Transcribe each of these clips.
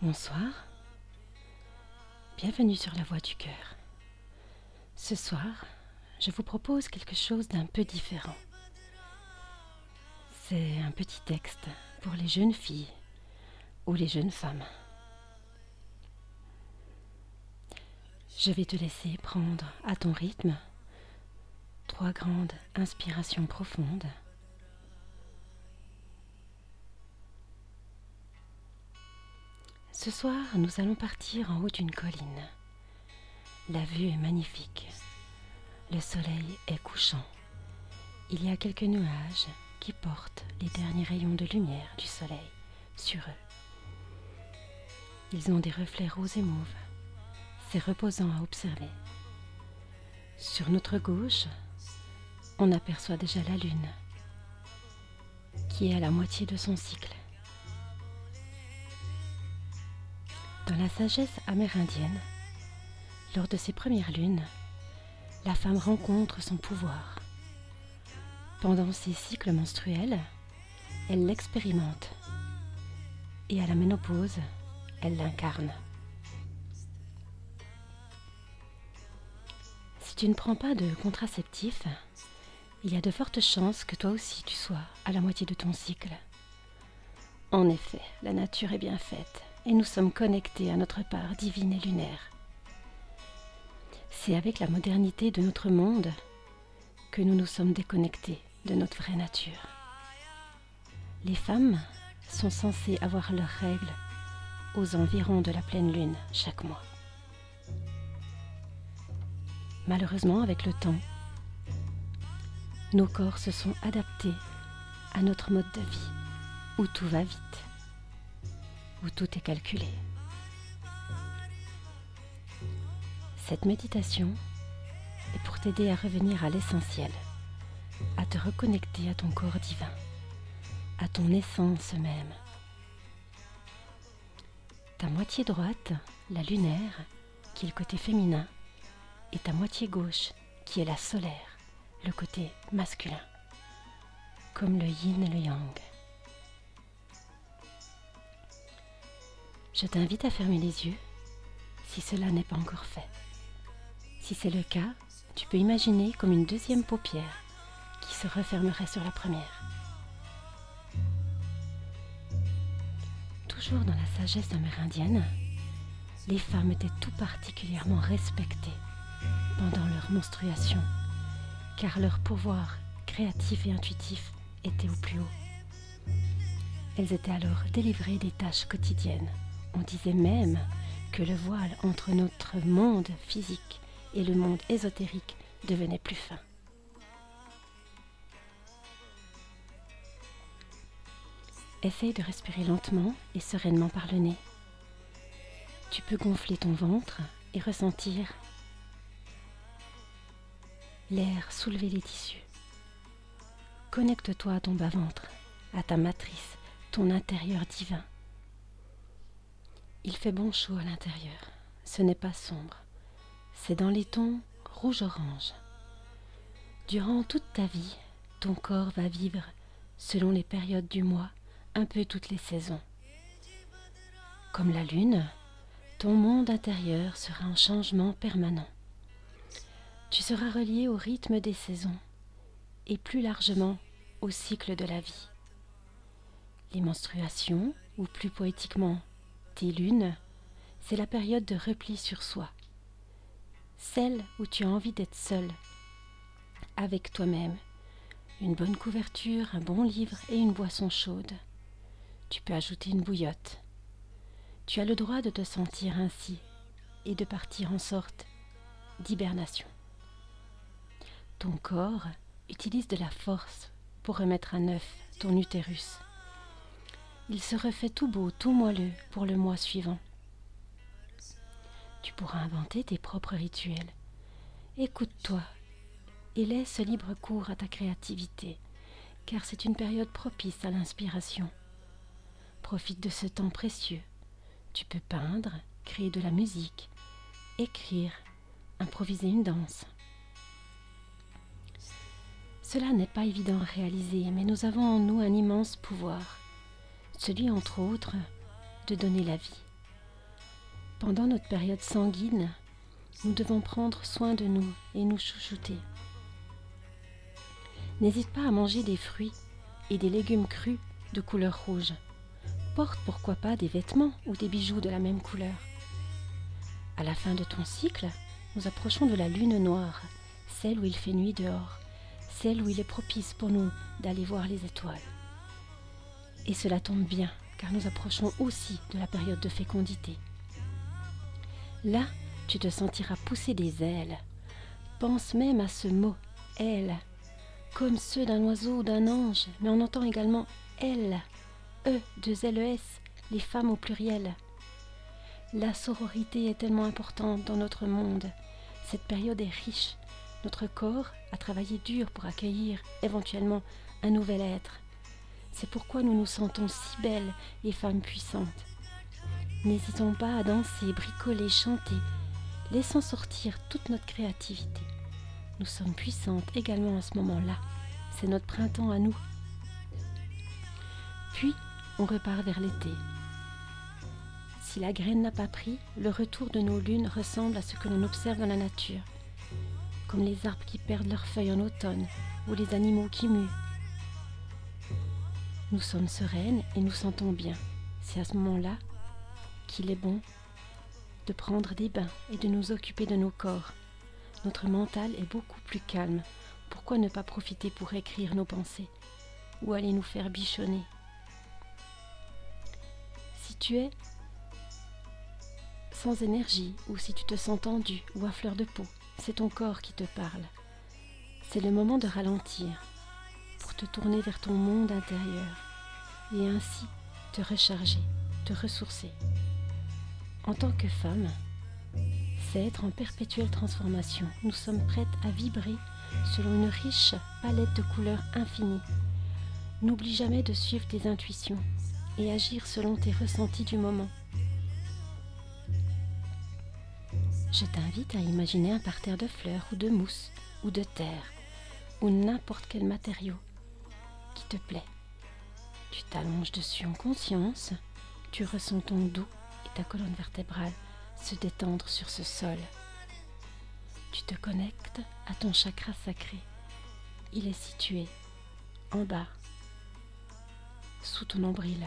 Bonsoir, bienvenue sur la Voix du Cœur. Ce soir, je vous propose quelque chose d'un peu différent. C'est un petit texte pour les jeunes filles ou les jeunes femmes. Je vais te laisser prendre à ton rythme 3 grandes inspirations profondes. Ce soir, nous allons partir en haut d'une colline. La vue est magnifique. Le soleil est couchant. Il y a quelques nuages qui portent les derniers rayons de lumière du soleil sur eux. Ils ont des reflets roses et mauves. C'est reposant à observer. Sur notre gauche, on aperçoit déjà la lune, qui est à la moitié de son cycle. Dans la sagesse amérindienne, lors de ses premières lunes, la femme rencontre son pouvoir. Pendant ses cycles menstruels, elle l'expérimente et à la ménopause, elle l'incarne. Si tu ne prends pas de contraceptif, il y a de fortes chances que toi aussi tu sois à la moitié de ton cycle. En effet, la nature est bien faite et nous sommes connectés à notre part divine et lunaire. C'est avec la modernité de notre monde que nous nous sommes déconnectés de notre vraie nature. Les femmes sont censées avoir leurs règles aux environs de la pleine lune chaque mois. Malheureusement, avec le temps, nos corps se sont adaptés à notre mode de vie, où tout va vite, où tout est calculé. Cette méditation est pour t'aider à revenir à l'essentiel, à te reconnecter à ton corps divin, à ton essence même. Ta moitié droite, la lunaire, qui est le côté féminin, et ta moitié gauche, qui est la solaire, le côté masculin, comme le yin et le yang. Je t'invite à fermer les yeux si cela n'est pas encore fait. Si c'est le cas, tu peux imaginer comme une deuxième paupière qui se refermerait sur la première. Toujours dans la sagesse amérindienne, les femmes étaient tout particulièrement respectées pendant leur menstruation, car leur pouvoir créatif et intuitif était au plus haut. Elles étaient alors délivrées des tâches quotidiennes. On disait même que le voile entre notre monde physique et le monde ésotérique devenait plus fin. Essaye de respirer lentement et sereinement par le nez. Tu peux gonfler ton ventre et ressentir l'air soulever les tissus. Connecte-toi à ton bas-ventre, à ta matrice, ton intérieur divin. Il fait bon chaud à l'intérieur. Ce n'est pas sombre. C'est dans les tons rouge-orange. Durant toute ta vie, ton corps va vivre selon les périodes du mois, un peu toutes les saisons. Comme la lune, ton monde intérieur sera en changement permanent. Tu seras relié au rythme des saisons et plus largement au cycle de la vie. Les menstruations, ou plus poétiquement tes lunes, c'est la période de repli sur soi, celle où tu as envie d'être seul, avec toi-même, une bonne couverture, un bon livre et une boisson chaude. Tu peux ajouter une bouillotte. Tu as le droit de te sentir ainsi et de partir en sorte d'hibernation. Ton corps utilise de la force pour remettre à neuf ton utérus. Il se refait tout beau, tout moelleux pour le mois suivant. Tu pourras inventer tes propres rituels. Écoute-toi et laisse libre cours à ta créativité, car c'est une période propice à l'inspiration. Profite de ce temps précieux. Tu peux peindre, créer de la musique, écrire, improviser une danse. Cela n'est pas évident à réaliser, mais nous avons en nous un immense pouvoir, celui entre autres de donner la vie. Pendant notre période sanguine, nous devons prendre soin de nous et nous chouchouter. N'hésite pas à manger des fruits et des légumes crus de couleur rouge. Porte pourquoi pas des vêtements ou des bijoux de la même couleur. À la fin de ton cycle, nous approchons de la lune noire, celle où il fait nuit dehors, celle où il est propice pour nous d'aller voir les étoiles. Et cela tombe bien, car nous approchons aussi de la période de fécondité. Là, tu te sentiras pousser des ailes. Pense même à ce mot « aile », comme ceux d'un oiseau ou d'un ange, mais on entend également « elle », E-2-L-E-S, les femmes au pluriel. La sororité est tellement importante dans notre monde. Cette période est riche. Notre corps a travaillé dur pour accueillir éventuellement un nouvel être. C'est pourquoi nous nous sentons si belles et femmes puissantes. N'hésitons pas à danser, bricoler, chanter, laissant sortir toute notre créativité. Nous sommes puissantes également à ce moment-là. C'est notre printemps à nous. Puis, on repart vers l'été. Si la graine n'a pas pris, le retour de nos lunes ressemble à ce que l'on observe dans la nature, comme les arbres qui perdent leurs feuilles en automne ou les animaux qui muent. Nous sommes sereines et nous sentons bien. C'est à ce moment-là qu'il est bon de prendre des bains et de nous occuper de nos corps. Notre mental est beaucoup plus calme. Pourquoi ne pas profiter pour écrire nos pensées ou aller nous faire bichonner? Si tu es sans énergie ou si tu te sens tendu ou à fleur de peau, c'est ton corps qui te parle. C'est le moment de ralentir pour te tourner vers ton monde intérieur et ainsi te recharger, te ressourcer. En tant que femme, c'est être en perpétuelle transformation. Nous sommes prêtes à vibrer selon une riche palette de couleurs infinies. N'oublie jamais de suivre tes intuitions et agir selon tes ressentis du moment. Je t'invite à imaginer un parterre de fleurs ou de mousse ou de terre ou n'importe quel matériau qui te plaît. Tu t'allonges dessus en conscience, tu ressens ton dos et ta colonne vertébrale se détendre sur ce sol. Tu te connectes à ton chakra sacré. Il est situé en bas, sous ton nombril.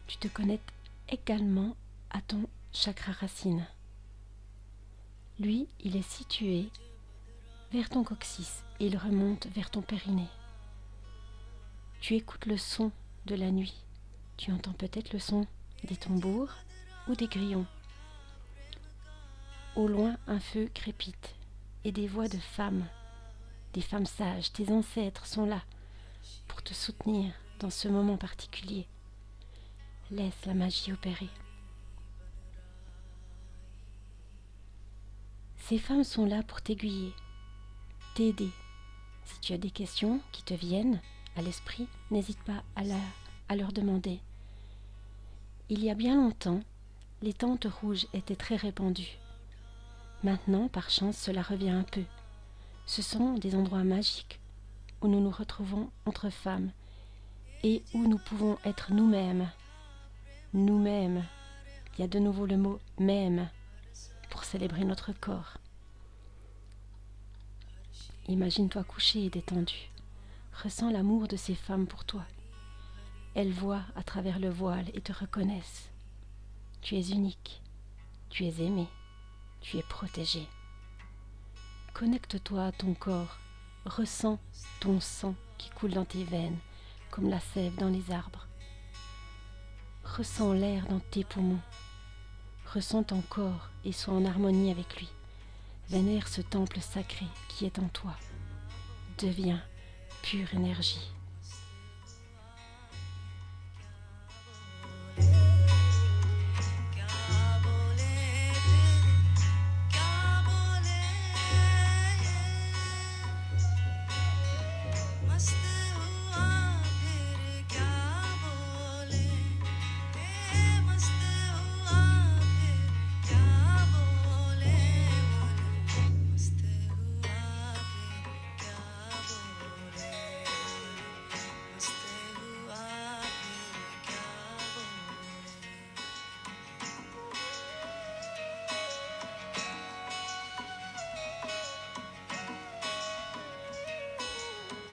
Tu te connectes également à ton chakra racine. Lui, il est situé vers ton coccyx et il remonte vers ton périnée. Tu écoutes le son de la nuit. Tu entends peut-être le son des tambours ou des grillons. Au loin, un feu crépite et des voix de femmes, des femmes sages, tes ancêtres sont là pour te soutenir dans ce moment particulier. Laisse la magie opérer. Ces femmes sont là pour t'aiguiller, t'aider. Si tu as des questions qui te viennent à l'esprit, n'hésite pas à leur demander. Il y a bien longtemps, les tentes rouges étaient très répandues. Maintenant, par chance, cela revient un peu. Ce sont des endroits magiques où nous nous retrouvons entre femmes et où nous pouvons être nous-mêmes. Nous-mêmes. Il y a de nouveau le mot « même » pour célébrer notre corps. Imagine-toi couché et détendu. Ressens l'amour de ces femmes pour toi. Elles voient à travers le voile et te reconnaissent. Tu es unique, tu es aimé, tu es protégé. Connecte-toi à ton corps, ressens ton sang qui coule dans tes veines, comme la sève dans les arbres. Ressens l'air dans tes poumons. Ressens ton corps et sois en harmonie avec lui. Vénère ce temple sacré qui est en toi. Deviens pure énergie.